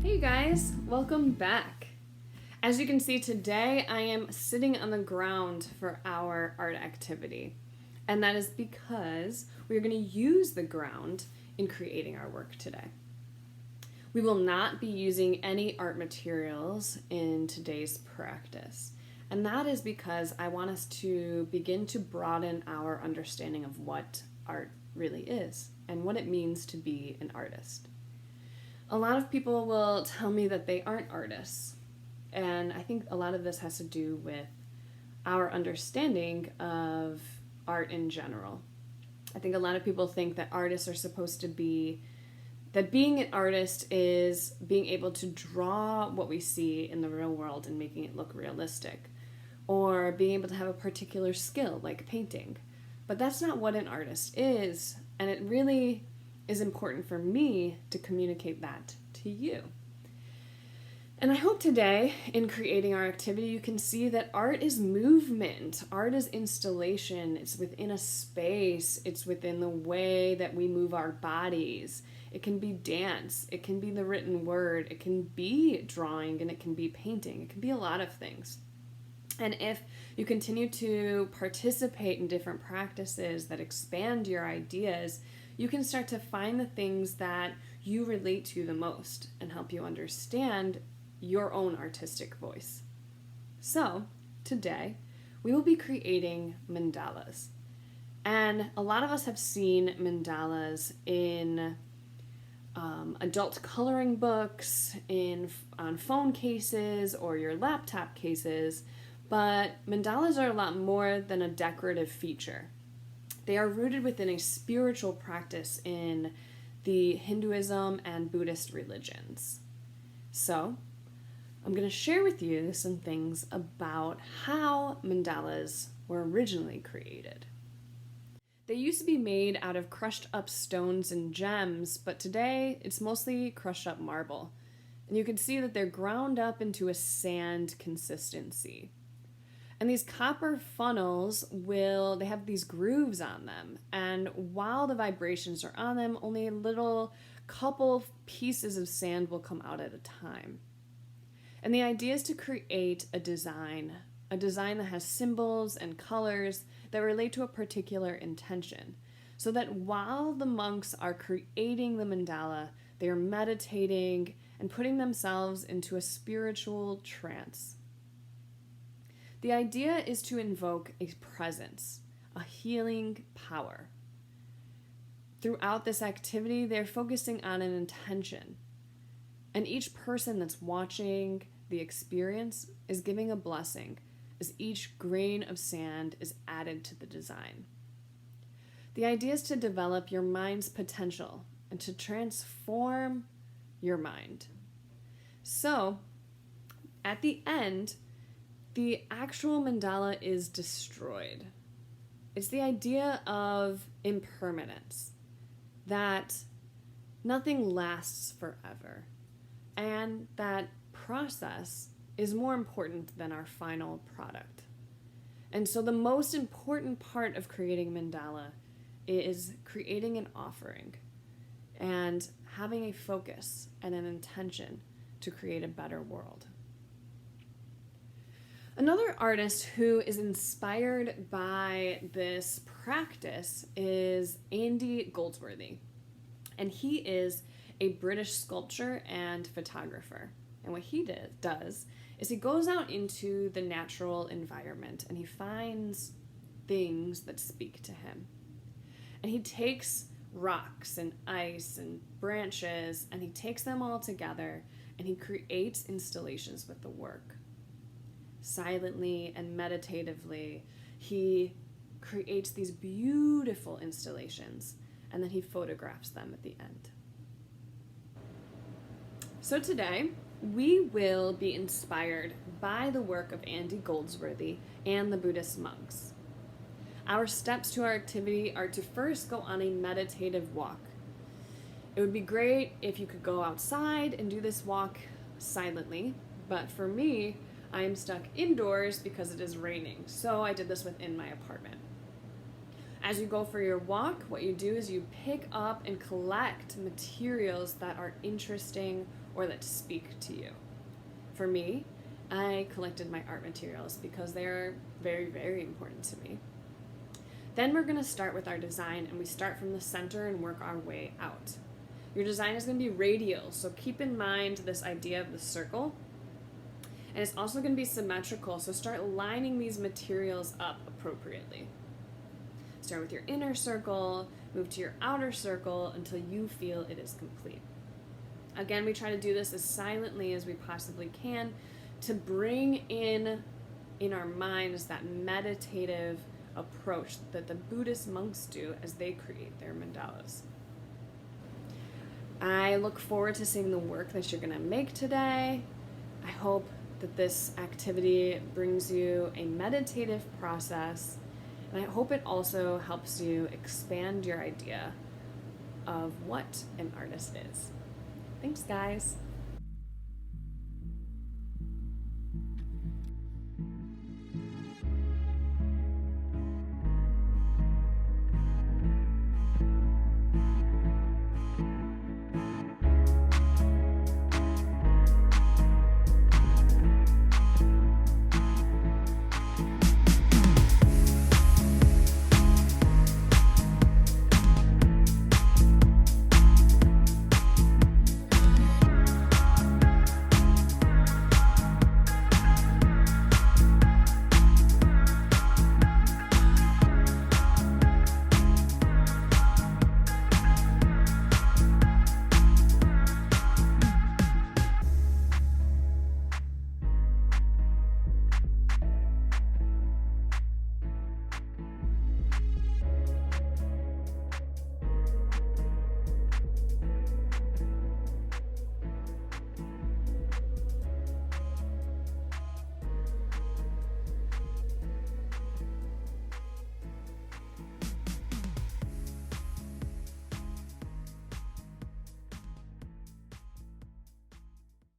Hey guys, welcome back. As you can see today, I am sitting on the ground for our art activity. And that is because we're going to use the ground in creating our work today. We will not be using any art materials in today's practice. And that is because I want us to begin to broaden our understanding of what art really is and what it means to be an artist. A lot of people will tell me that they aren't artists, and I think a lot of this has to do with our understanding of art in general. I think a lot of people think that artists are supposed to be, that being an artist is being able to draw what we see in the real world and making it look realistic, or being able to have a particular skill like painting. But that's not what an artist is, and it really is important for me to communicate that to you. And I hope today, in creating our activity, you can see that art is movement, art is installation, it's within a space, it's within the way that we move our bodies. It can be dance, it can be the written word, it can be drawing, and it can be painting, it can be a lot of things. And if you continue to participate in different practices that expand your ideas, you can start to find the things that you relate to the most and help you understand your own artistic voice. So, today, we will be creating mandalas. And a lot of us have seen mandalas in adult coloring books, on phone cases, or your laptop cases, but mandalas are a lot more than a decorative feature. They are rooted within a spiritual practice in the Hinduism and Buddhist religions. So, I'm going to share with you some things about how mandalas were originally created. They used to be made out of crushed up stones and gems, but today it's mostly crushed up marble. And you can see that they're ground up into a sand consistency. And these copper funnels they have these grooves on them. And while the vibrations are on them, only a little couple pieces of sand will come out at a time. And the idea is to create a design that has symbols and colors that relate to a particular intention. So that while the monks are creating the mandala, they are meditating and putting themselves into a spiritual trance. The idea is to invoke a presence, a healing power. Throughout this activity, they're focusing on an intention. And each person that's watching the experience is giving a blessing as each grain of sand is added to the design. The idea is to develop your mind's potential and to transform your mind. So, at the end, the actual mandala is destroyed. It's the idea of impermanence, that nothing lasts forever, and that process is more important than our final product. And so the most important part of creating mandala is creating an offering and having a focus and an intention to create a better world. Another artist who is inspired by this practice is Andy Goldsworthy. And he is a British sculptor and photographer. And what he does is he goes out into the natural environment and he finds things that speak to him. And he takes rocks and ice and branches and he takes them all together and he creates installations with the work. Silently and meditatively, he creates these beautiful installations and then he photographs them at the end. So today, we will be inspired by the work of Andy Goldsworthy and the Buddhist monks. Our steps to our activity are to first go on a meditative walk. It would be great if you could go outside and do this walk silently, but for me, I am stuck indoors because it is raining, so I did this within my apartment. As you go for your walk, what you do is you pick up and collect materials that are interesting or that speak to you. For me, I collected my art materials because they're very, very important to me. Then we're going to start with our design, and we start from the center and work our way out. Your design is going to be radial, so keep in mind this idea of the circle. And it's also going to be symmetrical, so start lining these materials up appropriately. Start with your inner circle, move to your outer circle until you feel it is complete. Again, we try to do this as silently as we possibly can to bring in our minds that meditative approach that the Buddhist monks do as they create their mandalas. I look forward to seeing the work that you're going to make today. I hope that this activity brings you a meditative process, and I hope it also helps you expand your idea of what an artist is. Thanks, guys.